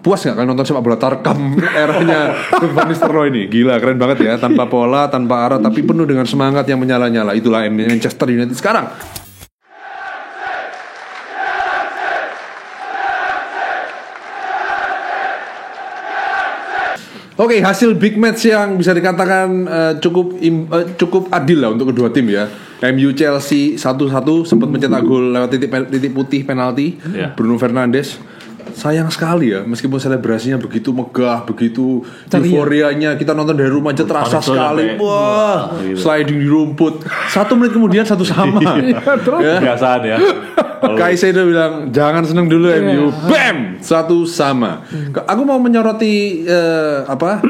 Puas nggak kalian nonton sepak bola tarkam eranya Van Nistelrooy ini? Gila, keren banget ya, tanpa pola, tanpa arah, tapi penuh dengan semangat yang menyala-nyala. Itulah Manchester United sekarang. Oke, hasil big match yang bisa dikatakan cukup adil lah untuk kedua tim ya. MU Chelsea 1-1 sempat mencetak gol lewat titik putih penalti. Bruno Fernandes. Sayang sekali ya, meskipun selebrasinya begitu megah, begitu euforianya, kita nonton dari rumah aja terasa sekali. Wah, sliding di rumput. 1 menit kemudian 1 sama. Kebiasaan ya. Kaisedo bilang jangan seneng dulu MU. Bam, 1 sama. Aku mau menyoroti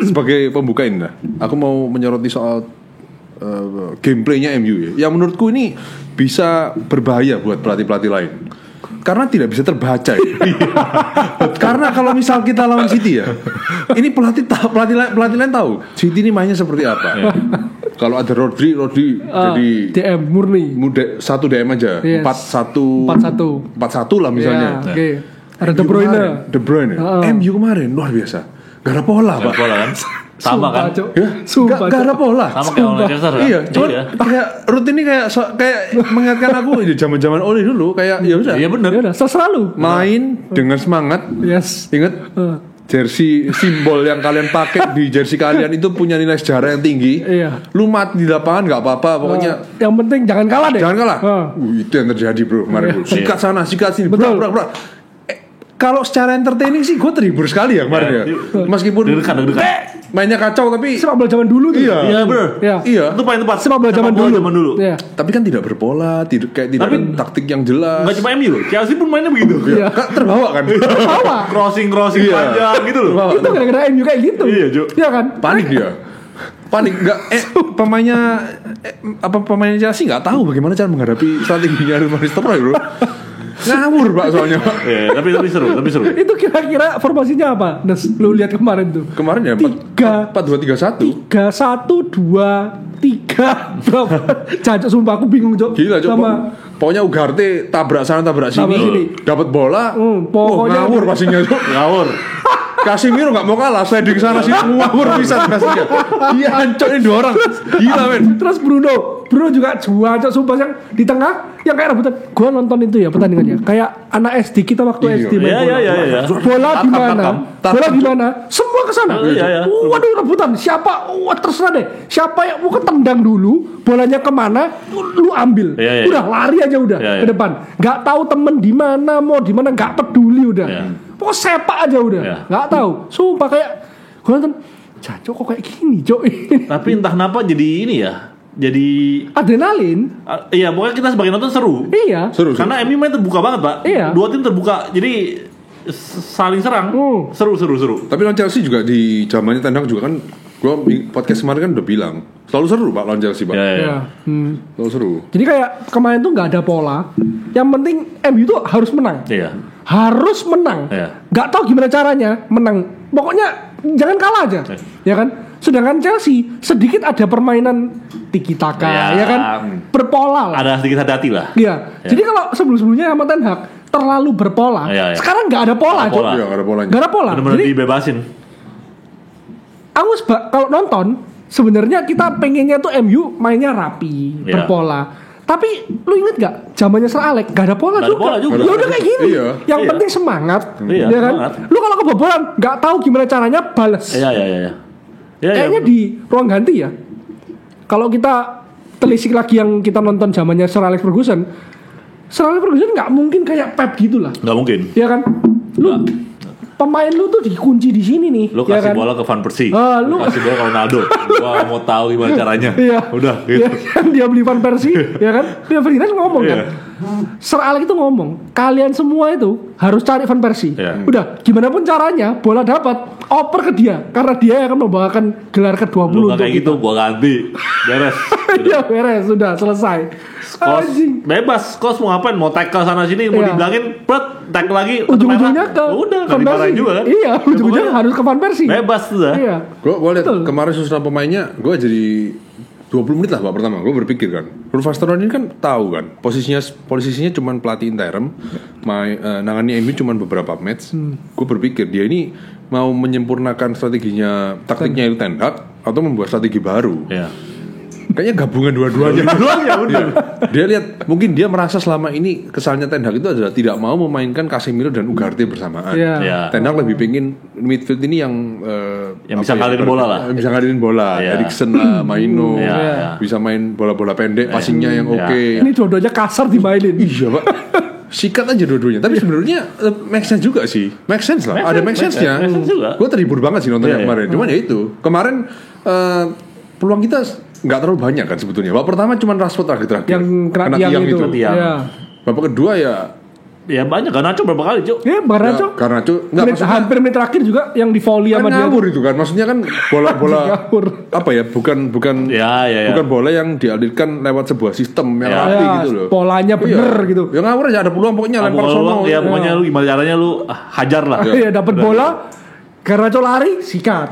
sebagai pembuka ini lah. Aku mau menyoroti soal gameplaynya MU ya. Yang menurutku ini bisa berbahaya buat pelatih-pelatih lain. Karena tidak bisa terbaca ya. Karena kalau misal kita lawan City ya, ini pelatih lain tahu City ini mainnya seperti apa. Kalau ada Rodri jadi DM murni. 1 DM aja. 4-1 lah misalnya. Okay. Ada De Bruyne. MU kemarin luar biasa. Gak ada pola, Pak. Kan? Sama kan? Gak ada pola. Sama kayak Manchester. Iya, cuma kayak rutin ini kayak mengingatkan aku di zaman-zaman Oli dulu kayak ya udah. Iya benar. Selalu main dengan semangat. Yes. Ingat jersey simbol yang kalian pakai di jersey kalian itu punya nilai sejarah yang tinggi. Iya. Lu mati di lapangan nggak apa-apa, pokoknya. Yang penting jangan kalah deh. Jangan kalah. Itu yang terjadi bro kemarin. Bro. Sikat sana, sikat sini. Betul. Bro. Kalau secara entertaining sih gue terhibur sekali ya kemarin ya. Meskipun mainnya kacau tapi sepak bola zaman dulu tuh. Iya bener. Iya. Itu paling tepat. Sepak bola zaman dulu. Iya. Tapi kan tidak berpola, tidak ada taktik yang jelas. Gak cuma MU, Chelsea pun mainnya begitu. Iya. Terbawa kan? Terbawa. crossing panjang gitu loh. Itu gara-gara MU kayak gitu. Iya, Jo. Iya kan? Panik dia. Panik enggak pemainnya Chelsea enggak tahu bagaimana cara menghadapi strateginya Van Nistelrooy, bro. Ngawur Pak soalnya. Tapi seru. Itu kira-kira formasinya apa? Nes, lu lihat kemarin tuh. Kemarin ya 4-2-3-1. 3-1-2-3 berapa? Cancok sumpah aku bingung, Cok. Gila, Cok. Pokoknya Ugarte tabrak sana tabrak sini. Dapat bola. Pokoknya ngawur pastinya, Cok. Ngawur. Casemiro gak mau kalah, sliding sana sini ngawur bisa pastinya. Dia hancur ini 2 orang. Gila men. Terus Bruno juga jual sumpah yang di tengah yang kayak rebutan. Gua nonton itu ya pertandingannya. Kayak anak SD kita waktu SD main bola. Iya. Bola di mana? Semua ke sana. Waduh rebutan. Siapa? Terserah deh. Siapa yang mau ketendang dulu, bolanya kemana, lu ambil. Udah lari aja udah ke depan. Gak tahu temen di mana, mau di mana, gak peduli udah. Pokoknya sepak aja udah. Gak tahu. Sumpah kayak gua nonton. Cacok kok kayak gini, Cok. Tapi entah kenapa jadi ini ya. Jadi adrenalin. Iya, pokoknya kita sebagai nonton seru. Iya. Seru. Karena MU main terbuka banget, Pak. Iya. 2 tim terbuka. Jadi saling serang. Seru. Tapi lawan Chelsea juga di zamannya tendang juga kan. Gua podcast kemarin kan udah bilang selalu seru Pak lawan Chelsea, Pak. Iya. Selalu seru. Jadi kayak kemarin tuh nggak ada pola. Yang penting MU tuh harus menang. Iya. Harus menang. Nggak tahu gimana caranya menang. Pokoknya jangan kalah aja. Ya kan? Sedangkan Chelsea sedikit ada permainan tiki taka, ya kan? Berpola lah. Ada sedikit hati lah. Iya. Jadi kalau sebelumnya sama Ten Hag terlalu berpola, sekarang nggak ada pola, Cok. Iya, nggak ada polanya. Nggak ada pola. Benar-benar jadi dibebasin. Aku kalau nonton sebenarnya kita pengennya tuh MU mainnya rapi, berpola. Tapi lu inget gak zamannya Sir Alex gak ada pola juga. Ya udah kayak gini. Yang penting semangat, ya kan? Semangat. Lu kalau kebobolan nggak tahu gimana caranya balas. Iya. Kayaknya di ruang ganti ya. Kalau kita telisik lagi yang kita nonton zamannya Sir Alex Ferguson nggak mungkin kayak Pep gitulah. Nggak mungkin. Ya kan? Pemain lu tuh dikunci di sini nih. Lu kasih bola ke Van Persie. Lu kasih bola ke Ronaldo. Gua mau tahu gimana caranya. Udah gitu. Dia beli Van Persie, ya kan? Dia Ferdinand ngomong kan. Sir Alex itu ngomong, kalian semua itu harus cari Van Persie. Udah, gimana pun caranya bola dapat, oper ke dia karena dia akan membawakan gelar ke-20 untuk kayak gitu, gua ganti. Beres. Ya beres, sudah selesai. Bebas, Kos mau ngapain? Mau tackle sana sini, mau dibilangin, tackle lagi. Ujung-ujungnya ke udah, Van Persie juga kan? Iya, ujung-ujungnya harus ke Van Persie. Bebas tuh. Iya. Gue lihat kemarin susunan pemainnya, gue jadi 20 menit lah babak pertama, gue berpikir kan, Van Nistelrooy ini kan tahu kan, posisinya cuma pelatih interim, nangani MU cuma beberapa match. Gue berpikir dia ini mau menyempurnakan strateginya, taktiknya itu Ten Hag atau membuat strategi baru. Kayaknya gabungan dua-duanya. Benar. Dia lihat, mungkin dia merasa selama ini kesalnya Ten Hag itu adalah tidak mau memainkan Casemiro dan Ugarte bersamaan. Ten Hag lebih pengen midfield ini yang bisa ngalirin bola lah. Bisa ngalirin bola. Eriksen lah, Maino, bisa main bola-bola pendek, passingnya yang oke. Ini dua-duanya kasar dimainin. Iya Pak. Sikat aja dua-duanya. Tapi sebenarnya make sense juga sih. Make sense lah. Ada make sense-nya. Gue terhibur banget sih nontonnya kemarin. Cuman ya itu. Kemarin peluang kita nggak terlalu banyak kan sebetulnya. Babak pertama cuma Rashford terakhir yang kena tiang itu. Babak kedua ya banyak. Garnacho berapa kali, Cuk? Ya, Garnacho hampir menit terakhir juga yang di volley sama dia. Ngawur itu kan. Maksudnya kan bola apa ya? Bukan bola yang dialirkan lewat sebuah sistem yang rapi gitu loh. Polanya bener gitu. Yang ngawur aja ada peluang pokoknya lempar sono. Ya pokoknya lu gimana caranya lu hajar lah. Iya, dapat bola. Garnacho lari, sikat.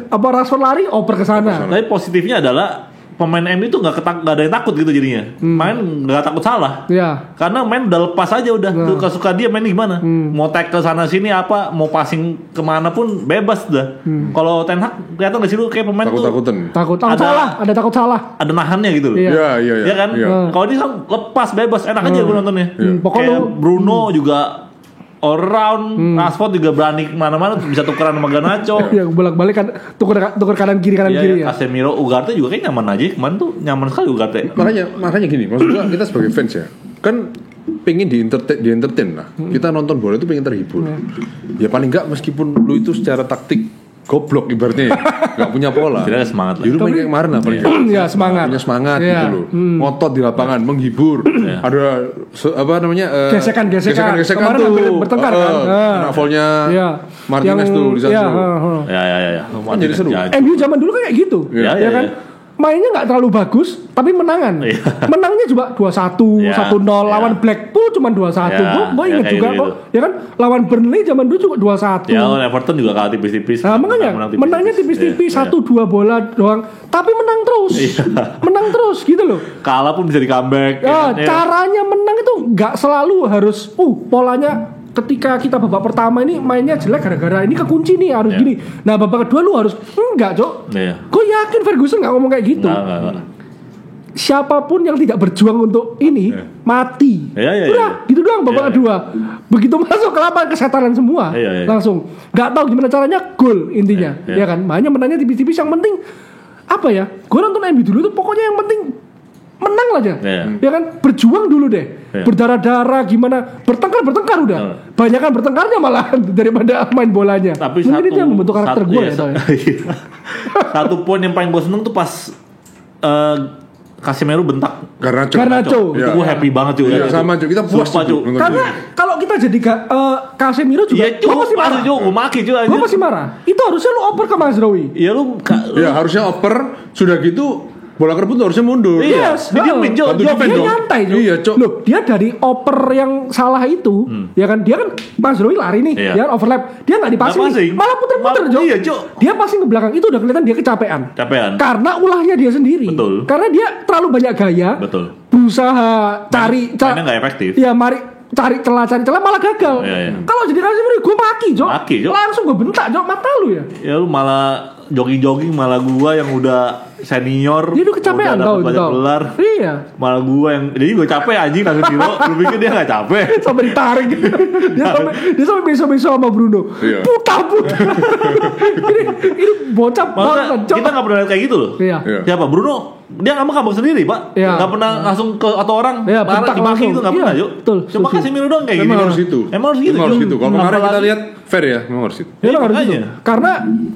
Rashford lari, oper ke sana. Tapi positifnya adalah pemain MU itu nggak ada yang takut gitu jadinya. Main nggak takut salah. Karena main udah lepas aja udah. Lu suka dia main gimana? Mau tackle sana sini apa, mau passing kemana pun bebas dah. Kalau Ten Hag kelihatan nggak sih lu kayak pemain takut salah, ada takut salah. Ada nahannya gitu loh. Iya kan? Kalau dia lepas bebas, enak aja gue nontonnya. Pokoknya Bruno juga all round, Rashford juga berani kemana-mana, bisa tukeran sama Garnacho. Iya, bolak-balik kan, tuker kanan kiri ya. Casemiro, Ugarte juga kayak nyaman aja. Kemarin tuh nyaman sekali Ugarte. Makanya gini, maksudnya kita sebagai fans ya, kan pengen di entertain lah. Kita nonton bola itu pengen terhibur. Ya paling enggak meskipun lu itu secara taktik goblok ibaratnya, nggak punya pola. Tidak ada semangat lah. Jadi main kayak kemarin lah paling. Ya semangat. Punya semangat gitu loh. Ngotot di lapangan, menghibur. Ada gesekan tuh. Bertengkar kan. Kena foulnya Martinez tuh di sana. Ya. Jadi seru. MU zaman dulu kayak gitu. Ya kan. Mainnya nggak terlalu bagus, tapi menangan. Menangnya juga 2-1, 1-0 lawan Blackpool cuma 2-1. Gue inget juga kok. Ya kan, lawan Burnley zaman dulu juga 2-1. Ya, lawan Everton juga kalah tipis-tipis. Nah, makanya menangnya tipis-tipis, 1-2 bola doang, tapi menang terus. Menang terus gitu loh. Kalah pun bisa di comeback. Caranya menang itu nggak selalu harus polanya. Ketika kita babak pertama ini mainnya jelek gara-gara ini kekunci nih harus gini. Nah babak kedua lu harus enggak, Cok. Gue yakin Ferguson nggak ngomong kayak gitu. Siapapun yang tidak berjuang untuk ini mati. Udah gitu doang babak kedua. Begitu masuk ke lapangan kesetanan semua. Langsung nggak tahu gimana caranya gol intinya. Ya kan, mainnya menangnya tipis-tipis. Yang penting apa ya? Gue nonton MU dulu tuh pokoknya yang penting menang aja, ya kan, berjuang dulu deh, berdarah-darah gimana, bertengkar udah, banyakan bertengkarnya malah daripada main bolanya. Tapi mungkin itu yang membentuk karakter gue ya. Satu poin yang paling gue seneng tuh pas Casemiro bentak Garnacho. Itu gue happy banget juga. Iya, sama juga kita puas juga. Karena kalau kita jadi Casemiro juga, gue pasti marah. Gue pasti marah. Itu harusnya lu oper ke Mazraoui. Iya lu. Ya harusnya oper, sudah gitu. Bola kerebut harusnya mundur. Dia nyantai. Iya, Cok. Loh, dia dari oper yang salah itu, ya kan, dia kan Mazraoui lari nih, dia overlap, dia nggak dipasing, malah puter-puter, Cok. Iya, Cok. Dia passing ke belakang itu udah kelihatan dia kecapean. Karena ulahnya dia sendiri. Betul. Karena dia terlalu banyak gaya. Betul. Berusaha cari. Mainnya nggak efektif. Iya, cari celah malah gagal. Kalau jadi Casemiro gue maki, Jok. Langsung gue bentak, Jok, mata lu ya. Ya lu malah jogging malah gua yang udah senior. Dia udah kecapean tau. Gelar. Iya. Malah gua yang jadi gue capek anjing Casemiro. Lu pikir dia enggak capek? Sampai ditarik. dia sampai besok-besok sama Bruno. Puta. ini bocah banget. Kita enggak pernah lihat kayak gitu loh. Siapa? Bruno dia ngambek sendiri, Pak. Enggak pernah langsung ke atau orang marah dimaki itu enggak pernah, yuk. Cuma Casemiro doang kayak gitu. Emang harus gitu. Kalau kemarin kita lihat fair ya, memang harus itu. Harus gitu. Karena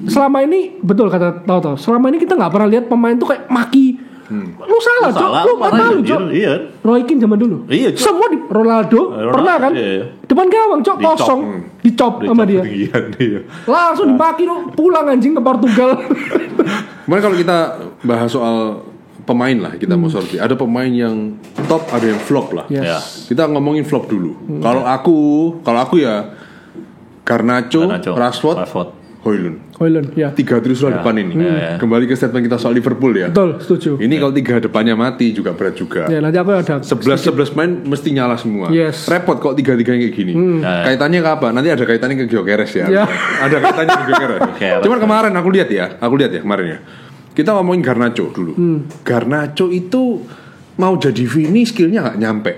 selama ini betul kata tahu. Selama ini kita nggak pernah lihat pemain tuh kayak maki. Lu salah, Cok. Lu malu, Cok. Roy Keane zaman dulu. Semua di Ronaldo pernah kan? Depan gawang, Cok, kosong. Dicop sama dia. Langsung dimaki lu, pulang anjing ke Portugal. Kemarin kalau kita bahas soal pemain lah, kita mau sorti. Ada pemain yang top, ada yang flop lah. Kita ngomongin flop dulu. Kalau aku ya Garnacho, Rashford, Højlund ya. 3 trisul depan ini. Kembali ke statement kita soal Liverpool ya. Betul, setuju. Ini kalau 3 depannya mati juga berat juga. Ya, nanti aku ada 11 main mesti nyala semua. Yes. Repot kok 3-3 kayak gini. Kaitannya ke apa? Nanti ada kaitannya ke Gyökeres ya. Ada kaitannya ke Gyökeres. Cuman kemarin aku lihat ya kemarin ya. Kita ngomongin Garnacho dulu. Garnacho itu mau jadi Vini skillnya nggak nyampe.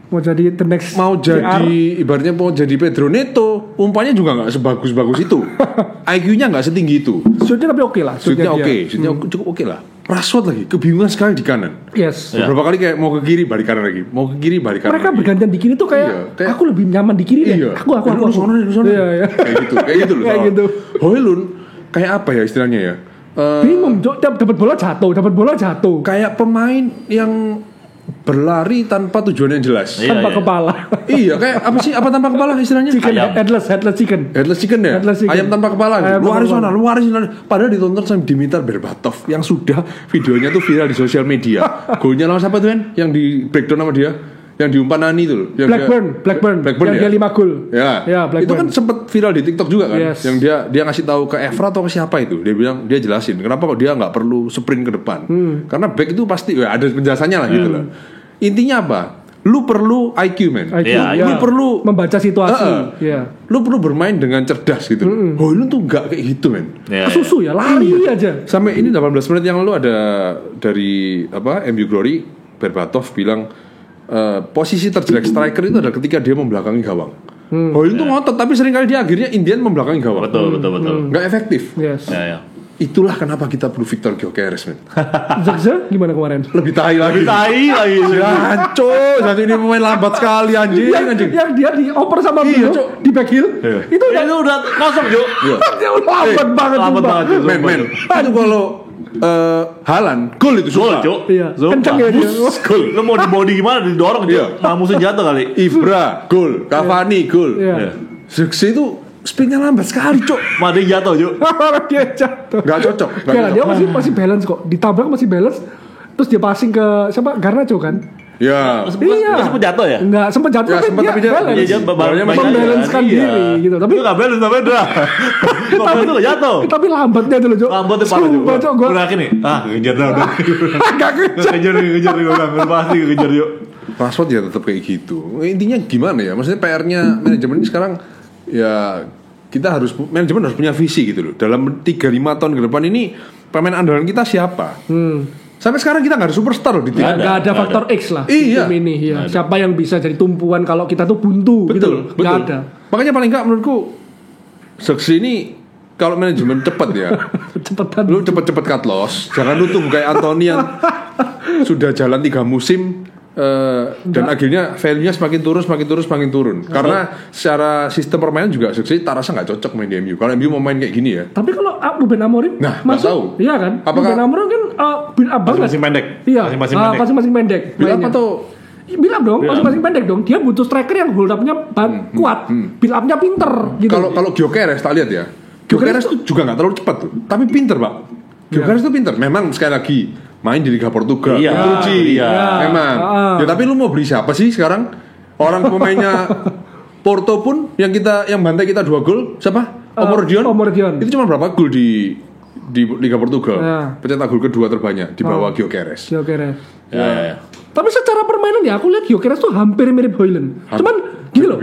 Mau jadi the next mau jadi ibaratnya mau jadi Pedro Neto, umpannya juga nggak sebagus itu. IQ-nya nggak setinggi itu. Shootnya tapi oke lah. Shootnya cukup oke lah. Rashford lagi kebingungan sekali di kanan. Yes. Beberapa kali kayak mau ke kiri balik kanan lagi, mau ke kiri balik kanan. Mereka lagi. bergantian di kiri tuh kayak aku lebih nyaman di kiri deh. Aku. Iya. Kayak gitu loh. Kayak gitu. Højlund kayak apa ya istilahnya ya? Bingung, dapat bola jatuh. Kayak pemain yang berlari tanpa tujuan yang jelas, tanpa kepala. Iya, kayak apa sih? Apa tanpa kepala istilahnya? Headless chicken. Headless chicken ya. Ayam tanpa kepala. Luar sana. Padahal ditonton sama Dimitar Berbatov yang sudah videonya tuh viral di sosial media. Golnya lawan siapa tuh kan? Yang di breakdown sama dia, yang diumpan Nani tuh. Blackburn yang dia 5 gol. Ya, itu kan sempat viral di TikTok juga kan? Yes. Yang dia ngasih tahu ke Evra atau ke siapa itu? Dia bilang dia jelasin kenapa kok dia nggak perlu sprint ke depan. Karena back itu pasti ada penjelasannya lah gitu loh. Intinya apa? Lu perlu IQ man. Lu perlu membaca situasi. Lu perlu bermain dengan cerdas gitu. Lu tuh nggak kayak gitu man. Susu ya, lari aja. Sampai ini 18 menit yang lalu ada dari MU Glory Berbatov bilang posisi terjelek striker itu adalah ketika dia membelakangi gawang. Højlund tuh ngotot tapi seringkali dia akhirnya Indian membelakangi gawang. Betul. Nggak efektif. Yes. Itulah kenapa kita perlu Victor Gyökeres men. Zagza gimana kemarin? Lebih tai lagi. Janco, satu ini pemain lambat sekali anjing. Yang dia dioper sama Bruno di back heel. Itu udah kosong, Jo. Dia lambat banget. Men. Itu kalau Haaland gol itu suka. Kenceng ya dia. Gol. Lu mau di body gimana didorong Jo. Musuh jatuh kali. Ibra gol, Cavani gol. Zirkzee itu spinnya lambat sekali, Cok. Made jatuh, Jo. Dia jatuh. Gak cocok. Dia masih balance kok. Ditabrak masih balance. Terus dia passing ke siapa? Garnacho kan? Ya. Sempat jatuh ya? Enggak, sempat jatuh tapi dia balance. Dia membalancekan diri gitu. Tapi enggak balance sampai dah. Tapi itu jatuh. Tapi lambatnya dulu, Jo. Lambatnya parah juga. Gue yakin nih. Kejar dah udah. Enggak kejar gue bilang. Pasti kejar, Jo. Rashford ya tetap kayak gitu. Intinya gimana ya? Maksudnya PR-nya manajemen ini sekarang ya manajemen harus punya visi gitu loh. Dalam 3-5 tahun ke depan ini pemain andalan kita siapa? Sampai sekarang kita nggak ada superstar loh di tim. Nggak ada faktor X lah di tim ini. Ya. Siapa yang bisa jadi tumpuan kalau kita tuh buntu? Betul. Nggak ada. Makanya paling nggak menurutku Zirkzee ini kalau manajemen cepet ya. Lu cepet cut loss. Jangan lu tunggu kayak Anthony yang sudah jalan 3 musim. Dan akhirnya value-nya semakin turun. Karena secara sistem permainan juga Zirkzee tak rasa nggak cocok main di MU. Kalau MU mau main kayak gini ya. Tapi kalau Ruben Amorim masuk, iya kan? Ruben Amorim kan build up banget. Masing pendek. Iya. Masing-masing pendek. Build up atau build up dong, masing-masing pendek dong. Dia butuh striker yang build up-nya kuat, build up-nya pinter. Gitu. Kalau Gyökeres tak lihat ya. Gyökeres tuh juga nggak terlalu cepat tuh, tapi pinter Pak. Gyökeres tuh pinter. Memang sekali lagi main di Liga Portugal, memang. Ya tapi lu mau beli siapa sih sekarang? Orang pemainnya Porto pun yang bantai kita 2 gol, siapa? Omordion. Itu cuma berapa gol di Liga Portugal? Pencetak gol kedua terbanyak di bawah Gyökeres. Ya. Tapi secara permainan ya aku lihat Gyökeres tuh hampir mirip Højlund. Cuman gini loh,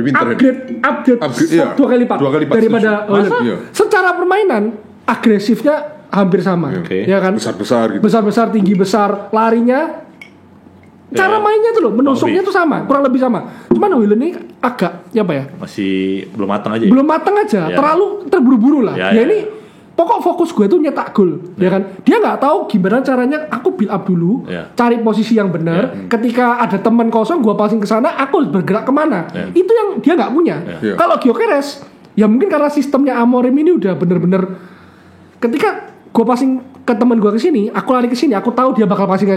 upgrade 2 kali lipat daripada Højlund. Secara permainan agresifnya hampir sama, ya kan? Besar-besar gitu. Besar-besar, tinggi besar, larinya, cara mainnya tuh loh, menusuknya tuh sama, kurang lebih sama. Cuman Højlund ini agak, masih belum matang aja. Terlalu terburu-buru lah. Ini pokok fokus gue tuh nyetak gol, ya kan? Dia nggak tahu gimana caranya. Aku build up dulu, cari posisi yang benar. Ketika ada teman kosong, gue passing ke sana, aku bergerak kemana? Itu yang dia nggak punya. Kalau Gyökeres, ya mungkin karena sistemnya Amorim ini udah bener-bener ketika gue passing ke teman gue kesini, aku lari kesini, aku tahu dia bakal passing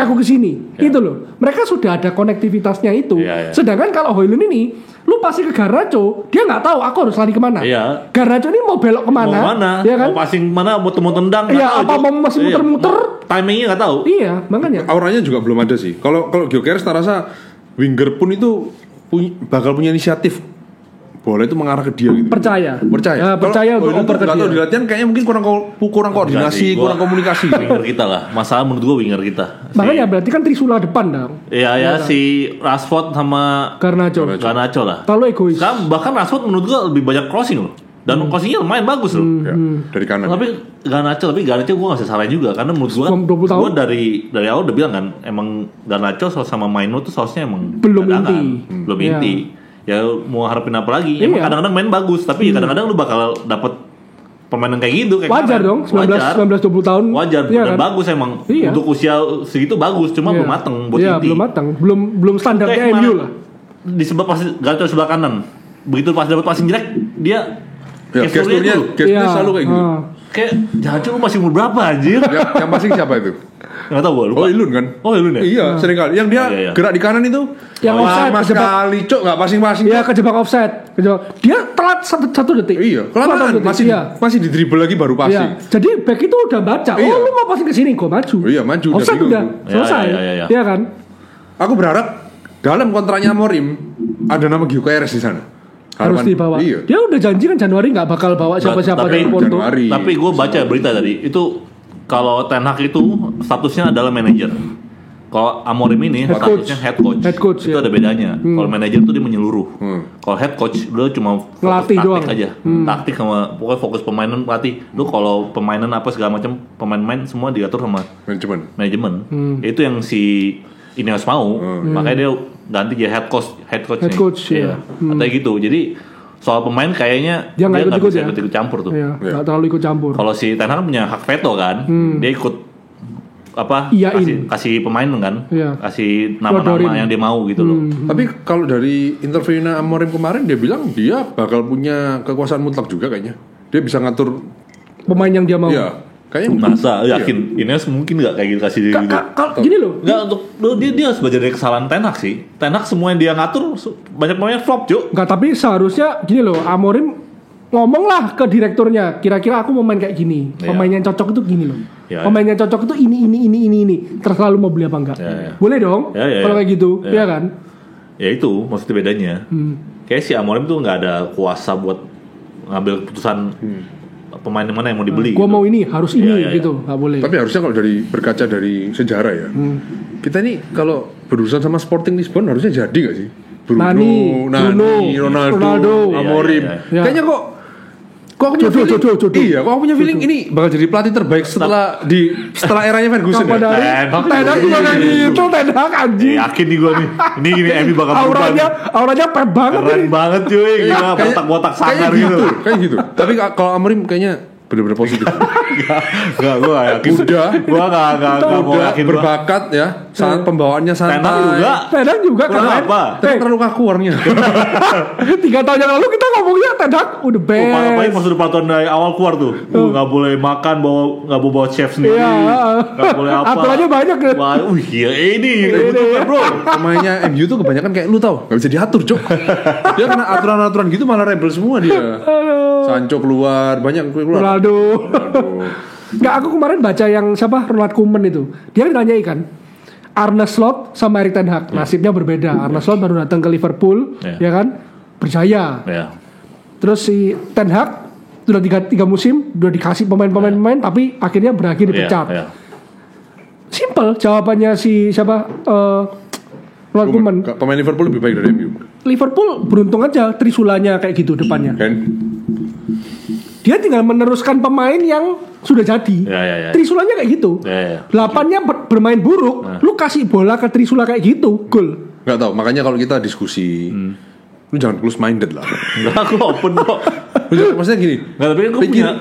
aku kesini, itu loh. Mereka sudah ada konektivitasnya itu. Sedangkan kalau Højlund ini, lu passing ke Garnacho, dia nggak tahu aku harus lari kemana. Garnacho ini mau belok kemana? Ya kan? Mau passing mana? Mau tendang? Iya, apa mau masih muter-muter? Timingnya nggak tahu. Iya, makanya. Auranya juga belum ada sih. Kalau Gyökeres, tak rasa winger pun itu bakal punya inisiatif bola itu mengarah ke dia gitu. Percaya. Ya, percaya untuk oper ke dia. Kalau di latihan kayaknya mungkin kurang koordinasi, kurang komunikasi. Winger kita lah. Masalah menurut gue winger kita. Makanya berarti kan trisula depan dong. Iya si Rashford sama Garnacho lah. Terlalu egois. Bahkan Rashford menurut gue lebih banyak crossing loh. Dan crossingnya lumayan bagus loh. Dari kanan. Tapi Garnacho gue gak bisa salahin juga karena menurut gue dari awal udah bilang kan emang Garnacho sama Maino tuh sausnya emang belum inti. Ya mau harapin apa lagi? Emang kadang-kadang main bagus, tapi kadang-kadang lu bakal dapet pemain yang kayak gitu. Wajar dong, 19-20 tahun. Wajar, dan bagus emang. Untuk usia segitu bagus, cuma belum mateng buat inti. Belum mateng, belum standarnya MU lah. Di sebelah pasti Garnacho sebelah kanan. Begitu pas dapat passing jelek, dia gesturnya selalu kayak gitu. Kayak Garnacho lu masih umur berapa anjir? Yang passing siapa itu? Nggak tahu gue lupa. Oh Ilun kan? Oh Ilun ya? Iya sering kali. Yang dia gerak di kanan itu yang offside lama sekali cok nggak passing-passing. Iya kejebak offside. Dia telat 1 detik. Iya kelamaan masih di dribble lagi baru passing. Iya. Jadi back itu udah baca. Oh lu mau passing ke sini gue maju. Iya maju. Offside udah selesai. Iya kan? Aku berharap dalam kontraknya Amorim ada nama Gyökeres di sana. Harus dibawa. Iya. Dia udah janji kan Januari nggak bakal bawa siapa-siapa dari Porto. Tapi gue baca berita tadi itu kalau Ten Hag itu statusnya adalah manajer. Kalau Amorim ini statusnya head coach itu ada bedanya. Kalau manajer tuh dia menyeluruh. Kalau head coach dia cuma ngelatih doang aja. Taktik sama pokoknya fokus pemainan pelatih. Lu kalau pemainan apa segala macam pemain-pemain semua diatur sama manajemen. Itu yang si Ineos mau. Makanya dia ganti jadi head coach. Iya. Atau gitu. Jadi soal pemain kayaknya dia nggak bisa ikut campur tuh. Nggak terlalu ikut campur. Kalau si Ten Hag punya hak veto kan, dia ikut kasih pemain kan, kasih nama-nama yang dia mau gitu loh. Tapi kalau dari interviewnya Amorim kemarin dia bilang dia bakal punya kekuasaan mutlak juga kayaknya. Dia bisa ngatur pemain yang dia mau. Iya. Kayaknya masa yakin Ines mungkin nggak kayak gitu kasih dia gitu. Gini loh. Nggak untuk dia harus belajar dari kesalahan Ten Hag sih. Ten Hag semua yang dia ngatur banyak pemain flop Cuk. Nggak, tapi seharusnya gini loh, Amorim ngomonglah ke direkturnya, kira-kira aku mau main kayak gini. Pemain yang cocok itu gini loh. Pemain yang cocok itu ini. Terserah lu mau beli apa enggak. Boleh dong. Kalau kayak gitu, ya kan? Ya itu maksudnya bedanya. Kayak si Amorim tuh nggak ada kuasa buat ngambil keputusan pemain mana yang mau dibeli. Gua mau ini, harus ini gitu, nggak boleh. Tapi harusnya kalau berkaca dari sejarah ya, kita ini kalau berurusan sama Sporting Lisbon harusnya jadi nggak sih? Bruno, Ronaldo, Amorim. Kayaknya kok aku punya feeling, iya, kok aku punya feeling ini bakal jadi pelatih terbaik setelah eranya Ferguson. Ten Hag juga kayak gitu, Ten Hag anjing. Yakin nih gue nih, ini MU bakal berubah. Auranya pep banget. Keren banget cuy, gila botak-botak sangar gitu. Kayak gitu. Tapi kalau Amorim kayaknya bener-bener positif. Enggak, gue gak yakin. Gue gak mau yakin. Berbakat ya, saat pembawaannya santai. Ten Hag juga kan. Tapi terlalu kaku orangnya. 3 tahun yang lalu kita ngomongnya Ten Hag udah best. Apalagi pas udah peraturan dari awal keluar tuh. Gak boleh makan, gak boleh bawa chef sendiri. Gak boleh apa. Aturannya banyak kan. Wah, ini bro. Pemainnya MU tuh kebanyakan kayak lu tau, gak bisa diatur Cok. Dia kena aturan-aturan gitu malah rebel semua dia. Sancho keluar, banyak keluar. Ronaldo. Nggak, aku kemarin baca yang siapa, Ronald Koeman itu. Dia ditanyai kan, Arne Slot sama Erik ten Hag nasibnya berbeda. Arne Slot baru datang ke Liverpool, ya kan, berjaya. Terus si ten Hag sudah 3 musim, udah dikasih pemain-pemain, tapi akhirnya berakhir dipecat. Simple jawabannya si siapa, Ronald Koeman. Pemain Liverpool lebih baik dari MU. Liverpool beruntung aja trisulanya kayak gitu depannya. Dia tinggal meneruskan pemain yang sudah jadi. Trisulanya kayak gitu. 8-nya bermain buruk, lu kasih bola ke Trisula kayak gitu, gol. Nggak tahu, makanya kalau kita diskusi, lu jangan close minded lah. Enggak, aku open kok. Maksudnya gini, nggak, tapi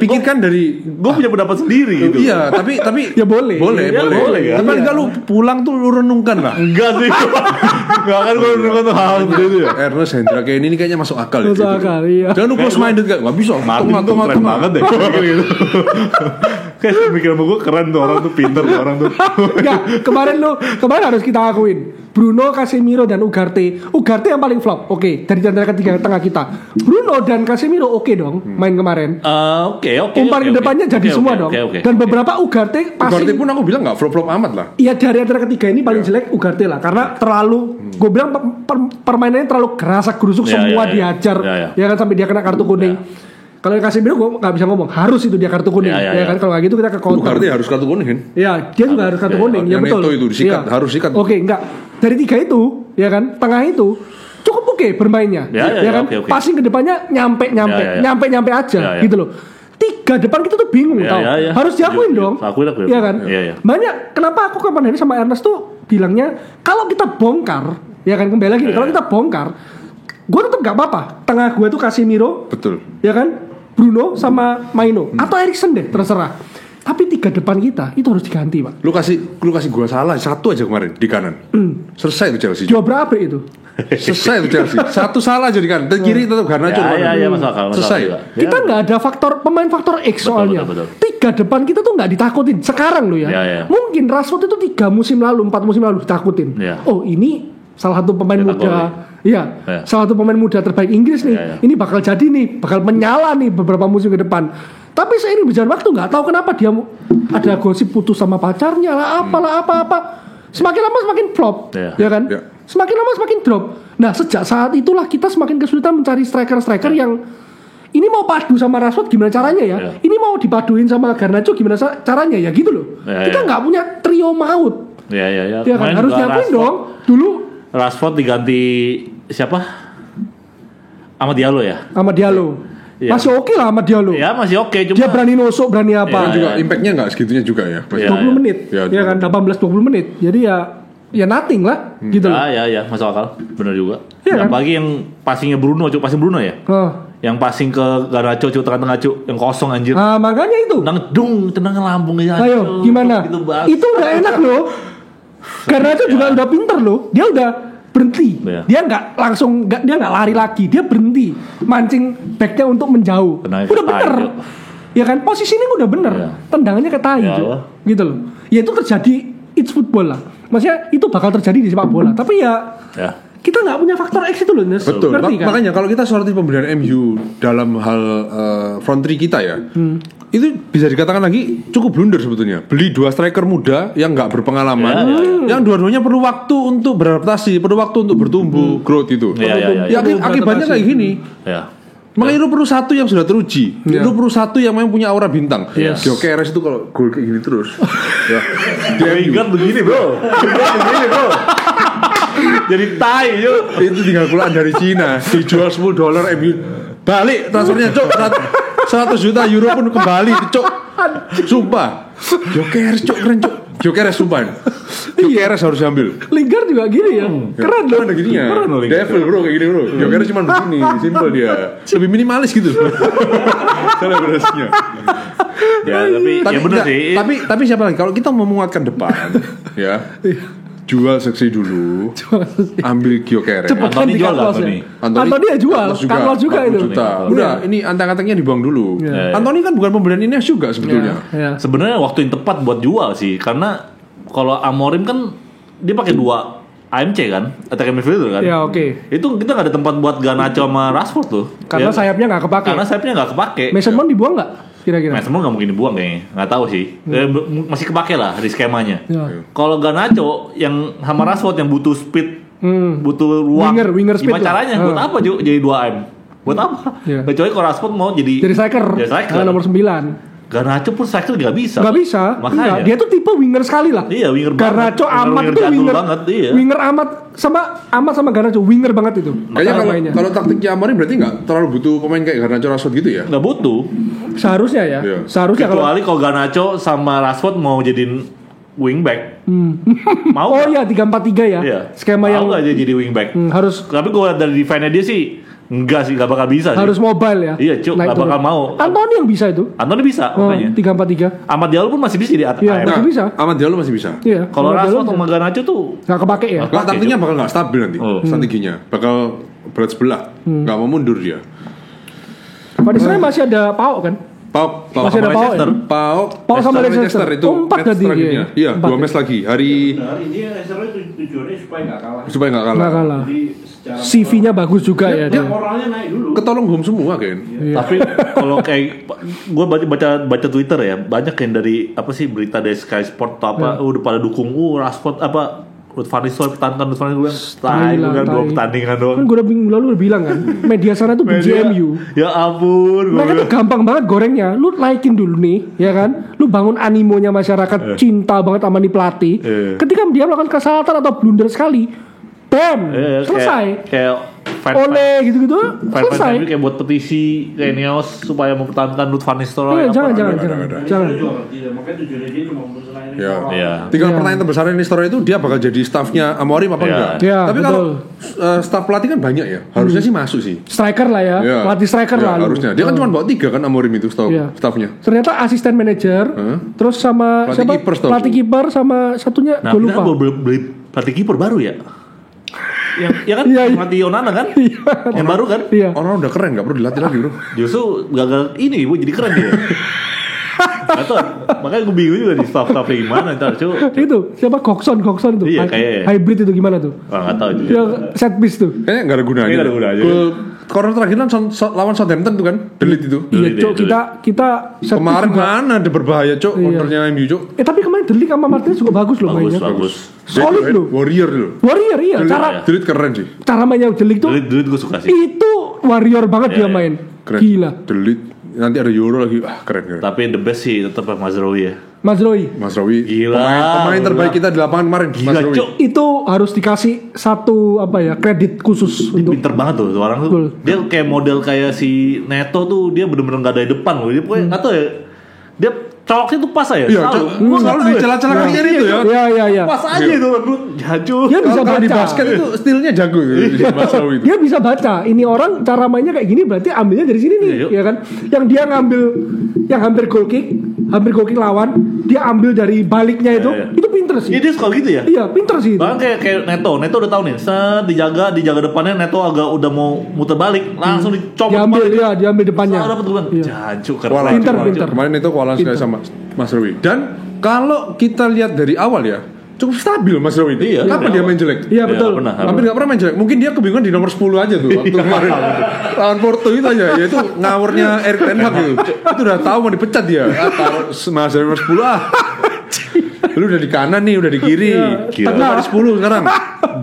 pikirkan dari gue punya pendapat sendiri gitu. Iya, tapi ya boleh ya. Tapi enggak lu pulang tuh lu renungkan lah. Enggak sih. Enggak kan gue renungkan tuh hal gitu ya. Ernest Hendra kayak ini kayaknya masuk akal ya. Masuk akal, iya. Jangan lu close minded kan, enggak bisa. Keren banget deh. Gitu. Kayak mikir sama gue keren tuh orang tuh, pinter tuh orang tuh. Enggak, kemarin harus kita akuin. Bruno, Casemiro dan Ugarte. Ugarte yang paling flop. Oke, dari antara ketiga tengah kita. Bruno dan Casemiro oke dong main kemarin. Oke. Umpan ke depannya jadi semua dong. Dan beberapa Ugarte pun aku bilang enggak flop-flop amat lah. Iya, dari antara ketiga ini paling jelek Ugarte lah karena terlalu gue bilang permainannya terlalu gerasak-gerusuk semua dihajar. Ya kan sampai dia kena kartu kuning. Kalau Casemiro gue nggak bisa ngomong harus itu dia kartu kuning ya kan, kalau nggak gitu kita ke counter. Ugarte harus kartu kuning kan? Iya, dia juga harus kartu kuning. Ya betul. Itu disikat, harus sikat. Oke, enggak. Dari tiga itu, ya kan, tengah itu cukup oke bermainnya. Ya kan, passing ke depannya nyampe aja gitu loh. Tiga depan kita tuh bingung tau. Harus diakuin dong. Iya kan? Banyak kenapa aku kapan hari sama Ernest tuh bilangnya kalau kita bongkar, ya kan, kembali lagi kalau kita bongkar, gue tetap nggak apa-apa. Tengah gue tuh Casemiro, betul. Ya kan? Bruno sama Maino atau Eriksen deh, terserah. Tapi tiga depan kita itu harus diganti, Pak. Lu kasih gua salah satu aja kemarin di kanan. Selesai itu Chelsea. Jawab berapa itu? Selesai itu Chelsea. Satu salah aja di kanan. Dan kiri tetap Garnacho. Iya, masalah. Selesai. Kita nggak ada pemain faktor X soalnya. Betul. Tiga depan kita tuh nggak ditakutin. Sekarang lo ya. Mungkin Rashford itu 4 musim lalu ditakutin. Oh, ini salah satu pemain muda. Iya, salah satu pemain muda terbaik Inggris nih. Ini bakal jadi nih, bakal menyala nih beberapa musim ke depan. Tapi seiring berjalan waktu nggak tahu kenapa dia ada gosip putus sama pacarnya lah, apa. Semakin lama semakin flop, ya kan? Semakin lama semakin drop. Nah, sejak saat itulah kita semakin kesulitan mencari striker yang ini mau padu sama Rashford gimana caranya ya? Ini mau dipaduin sama Garnacho gimana caranya ya gitu loh. Kita nggak punya trio maut. Iya. Ya kan? Harus nyakuin dong. Dulu Rashford diganti siapa? Ahmad Diallo ya? Ahmad Diallo. Ya. Masih oke lah Ahmad Diallo. Ya masih oke. Dia berani nusuk, berani apa. Juga impactnya gak segitunya juga ya. 20 menit. Ya kan 18-20 menit. Jadi ya nothing lah gitu loh. Ya masuk akal. Benar juga. Ya, apalagi yang passingnya Bruno, passing Bruno ya. Yang passing ke Garnacho tengah-tengah yang kosong anjir. Nah, makanya itu. Tenang lambungnya. Ayo, gimana? Itu udah enak loh. Garnacho juga udah pinter loh. Dia udah berhenti. Dia nggak langsung dia nggak lari lagi. Dia berhenti mancing backnya untuk menjauh. Udah bener. Ya kan posisinya udah bener. Tendangannya ke tai gitu loh. Ya itu terjadi, it's football lah. Maksudnya itu bakal terjadi di sepak bola. Tapi ya kita nggak punya faktor X itu loh. Betul. Kan? Makanya kalau kita soroti pembelian MU dalam hal front three kita ya, itu bisa dikatakan lagi cukup blunder sebetulnya. Beli 2 striker muda yang nggak berpengalaman, yang dua-duanya perlu waktu untuk beradaptasi, perlu waktu untuk bertumbuh, growth itu. Akibatnya kayak gini. Makanya lu perlu satu yang sudah teruji. Lu perlu satu yang memang punya aura bintang. Gyökeres itu kalau gol kayak gini terus. Dia ingat begini bro. Jadi tai yuk. Itu tinggal pulang dari Cina, dijual $10 MU. Balik transfernya cok, 100 juta euro pun kembali cok. Sumpah. Gyökeres cok, keren cok. Gyökeres sumpah. Gyökeres harus ambil. Lingard juga gini ya. Keren loh. Ada gininya. Devil bro kayak gini bro. Gyökeres cuma begini, simple dia. Lebih minimalis gitu. Selebrasinya. Ya benar sih. Tapi siapa lagi? Kalau kita mau menguatkan depan, ya. Jual seksi dulu. Ambil Gyökeres. Antony jual enggak Antony? Antony ya jual. Carlos juga itu. Udah, ini anteng-antengnya dibuang dulu. Antony kan bukan pembelian Ines juga sebetulnya. Sebenarnya waktu yang tepat buat jual sih, karena kalau Amorim kan dia pakai 2 AMC kan, attacking midfielder kan. Ya oke. Itu kita nggak ada tempat buat Garnacho sama Rashford tuh. Karena sayapnya nggak kepake. Mason Mount dibuang nggak? Kira-kira. Mason Mount nggak mungkin dibuang kayaknya, nggak tahu sih. Masih kepake lah di skemanya. Kalau Garnacho yang sama Rashford yang butuh speed, butuh ruang. Winger speed. Gimana caranya? Buat apa jadi 2M? Buat apa? Kecuali kalau Rashford mau jadi striker. Nomor 9. Garnacho pun striker juga bisa. Gak bisa. Makanya dia tuh tipe winger sekali lah. Iya, winger Garnacho Amat itu winger banget. Iya. Winger Amat sama Garnacho winger banget itu. Kayaknya kalau taktiknya Amorim berarti nggak terlalu butuh pemain kayak Garnacho Rashford gitu ya? Nggak butuh. Seharusnya ya. Seharusnya kecuali kalau Garnacho sama Rashford mau jadiin wingback. Mau? Oh iya 3-4-3 ya. Iya. Skema mau yang nggak dia jadi wingback? Harus. Tapi gue dari defense-nya dia sih enggak sih, gak bakal bisa harus sih. Mobile ya. Iya cuk, gak bakal mau. Antony yang bisa itu. Antony bisa makanya 3-4-3. Ahmad Diallo pun masih bisa di atas. Iya, masih bisa. Ahmad Diallo masih bisa. Iya. Kalau Rashford sama Garnacho tuh gak kepake ya. Taktiknya bakal gak stabil nanti. Strateginya bakal berat sebelah. Gak mau mundur dia. Pada sana masih ada Pau kan? Pauk sama Leicester itu 4 tadi. Iya, 2 match lagi. Hari ini Leicester itu tujuannya supaya nggak kalah. Nggak kalah. CV-nya bagus juga ya. Dia moralnya naik dulu. Ketolong home semua kan. Tapi kalau kayak gue baca Twitter ya, banyak yang dari apa sih berita dari Sky Sport atau apa udah pada dukung Rashford apa Ruud van Nistelrooy pertahanan Ruud van Nistelrooy bukan 2 pertandingan doang. Kan gue udah minggu lalu udah bilang kan, media sana tuh benci MU. Ya ampun. Mereka tuh gampang banget gorengnya. Lu naikin dulu nih, ya kan? Lu bangun animonya masyarakat cinta banget sama nih pelatih. Ketika dia melakukan kesalahan atau blunder sekali, bam, selesai. Kayak oleh gitu-gitu selesai. Kayak buat petisi kayak Neos supaya mempertahankan Ruud van Nistelrooy. Jangan. Makanya tujuannya dia cuma selain tinggal pertanyaan terbesar Nistelrooy itu dia bakal jadi staffnya Amorim apa enggak? Tapi kalau staff pelatih kan banyak ya, harusnya sih masuk sih. Striker lah ya, pelatih striker lah. Harusnya. Dia kan cuma bawa 3 kan Amorim itu staffnya. Ternyata asisten manajer, terus sama pelatih kiper sama satunya gue lupa. Nah, beli pelatih kiper baru ya. Yang mati Onana kan? Yang baru kan? Orang udah keren, gak perlu dilatih lagi bro. Justru gagal ini Bu jadi keren dia. Atau makanya gue bingung juga di staff-staffnya gimana ntar Itu siapa Coxon itu? Iya kayak hybrid itu gimana tuh? Nggak tahu itu. Yang set piece tuh. Kayaknya nggak ada gunanya. Corner terakhir kan lawan Southampton tuh kan, Delete itu. Iya cok, kita kemarin mana ada berbahaya cok, cornernya MU cok. Tapi kemarin Delete sama Martinez juga bagus loh mainnya. Bagus. Solid loh. Warrior iya. Delete keren sih. Cara mainnya Delete tuh. Delete gue suka sih. Itu warrior banget dia main. Keren. Gila. Delete nanti ada Euro lagi, keren. Tapi the best sih tetap Mazraoui ya. Mazraoui. Gila. Pemain terbaik kita di lapangan kemarin. Mazraoui. Itu harus dikasih satu kredit khusus. Pinter banget tuh orang tuh. Dia kayak model kayak si Neto tuh, dia bener-bener gak ada di depan loh. Dia pokoknya nggak tahu ya. Dia coloknya tuh pas ya. Iya, selalu di celah-celah kakinya itu ya. Iya. Pas aja itu, jago. Dia bisa baca. Di basket itu stilnya jago Mazraoui itu. Dia bisa baca. Ini orang cara mainnya kayak gini, berarti ambilnya dari sini nih, ya kan? Yang dia ngambil yang hampir goal kick lawan, dia ambil dari baliknya itu pinter sih. Iya dia suka gitu ya. Iya pinter sih. Bahkan kayak Neto udah tahu nih, dijaga depannya Neto agak udah mau muter balik, langsung dicopot. Diambil depannya. Dapat gue jancuk keren. Pinter. Kemarin itu kualan sekali sama Mazraoui. Dan kalau kita lihat dari awal ya, cukup stabil Mazraoui itu. Iya. Kapan dia main jelek? Iya betul. Hampir nggak pernah main jelek. Mungkin dia kebingungan di nomor 10 aja tuh waktu kemarin lawan Porto itu aja. Yaitu ngawurnya Erik ten Hag gitu. Itu udah tahu mau dipecat dia. Taruh Mazraoui nomor 10 Lu udah di kanan nih, udah di kiri. Tengah 10 sekarang.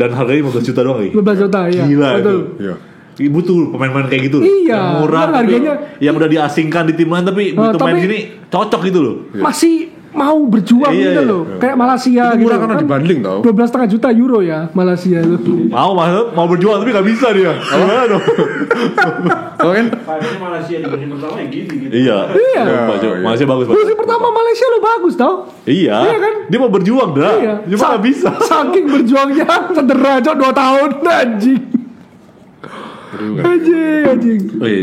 Dan harganya 15 juta doang lagi. 15 juta ya. Gila betul. Iya. Butuh pemain-pemain kayak gitu. Iya. Yang murah harganya yang udah diasingkan di timnas tapi butuh main sini cocok gitu loh. Masih mau berjuang gitu loh. Kayak Malaysia itu gitu. murah karena dibanding tau. 12,5 juta euro ya Malaysia itu. Mau berjuang tapi gak bisa dia. Gimana dong? Kalau kan Malaysia di musim pertama yang gitu. Iya. Malaysia bagus. Musim pertama Malaysia lo bagus tau. Iya kan? Dia mau berjuang dah. Iya. Cuma gak bisa. Saking berjuangnya cedera cok 2 tahun anjing. Anjing.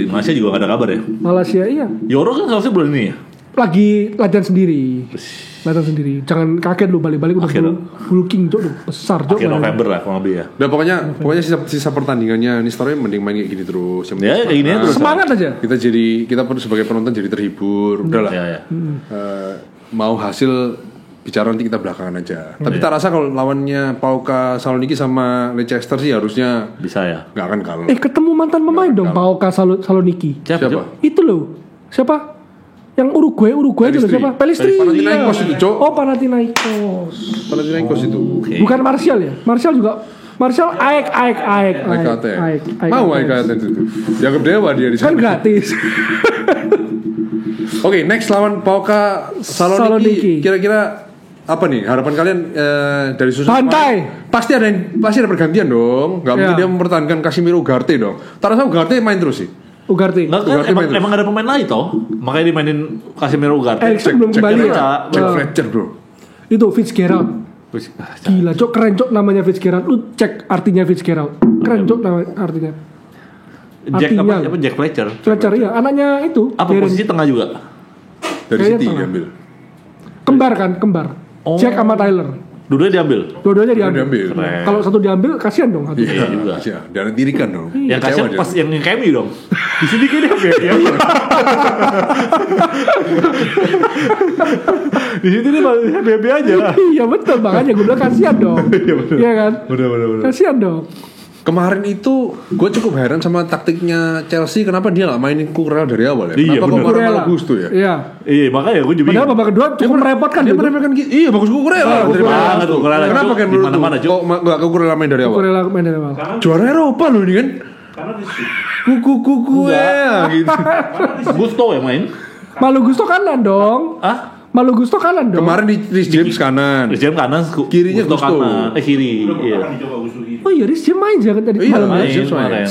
Malaysia juga gak ada kabar ya? Malaysia iya. Euro kan seharusnya bulan ini ya? Lagi latihan sendiri. Jangan kaget lu balik-balik udah bulking cok besar cok. Akhir November lah kurang lebih ya. Udah pokoknya sisa pertandingannya Nistelrooy mending main kayak gini terus. Ya kayak gini terus. Semangat aja. Kita sebagai penonton jadi terhibur. Udahlah. Mau hasil bicara nanti kita belakangan aja. Tapi tak rasa kalau lawannya PAOK Saloniki sama Leicester sih harusnya bisa ya. Nggak akan kalah. Ketemu mantan pemain dong PAOK Saloniki. Siapa? Itu loh. Siapa? Yang Uruguay itu siapa? Pelistri. Panathinaikos itu, Cok. Oh, Panathinaikos itu. Okay. Bukan Martial ya? Martial AEK. Mau AEK itu. Dianggap dewa dia di sana. Kan gratis. Oke, next lawan PAOK Saloniki. Kira-kira apa nih harapan kalian dari susunan Pantai? Pasti ada pergantian dong. Gak mungkin dia mempertahankan Casemiro Ugarte dong. Tarasa Ugarte main terus sih. Ugarte. Emang ada pemain lain toh, makanya dimainin Casemiro Ugarte. Eriksen belum kembali ya. Jack Fletcher bro. Itu Fitzgerald. Gila cok, keren cok namanya Fitzgerald. Lu cek artinya Fitzgerald. Keren cok namanya artinya. Jack Fletcher. Fletcher iya, anaknya itu. Apa posisi tengah juga? Dari City diambil. Kembar. Jack sama Tyler. Dua-duanya diambil. Kalau satu diambil kasihan dong. Iya juga. Dan dirikan dong. Ya kasihan pas yang kami dong. Di sini kayaknya happy. Di sini dia happy aja. Iya betul, makanya gue bilang kasihan dong. Iya kan? Bener. Kasihan dong. Kemarin itu gue cukup heran sama taktiknya Chelsea. Kenapa dia nggak mainin Cucurella dari awal ya? Iya, kenapa kok malah Gusto ya? Iya, makanya gue juga. Padahal babak kedua cukup merepotkan. Dia merepotkan gitu. Iya, bagus Cucurella. Kenapa kan menurut lu kok nggak Cucurella main dari awal? Cucurella main dari awal. Juara Eropa loh ini kan? Karena Kuku ya gitu. Gusto yang main. Malu Gusto kanan dong. Malu Gusto kanan dong. Kemarin di Reece James kanan. Reece James kanan, kirinya Gusto. Kiri. Iya. Oh iya, Reece James main jangan tadi. Iya, main.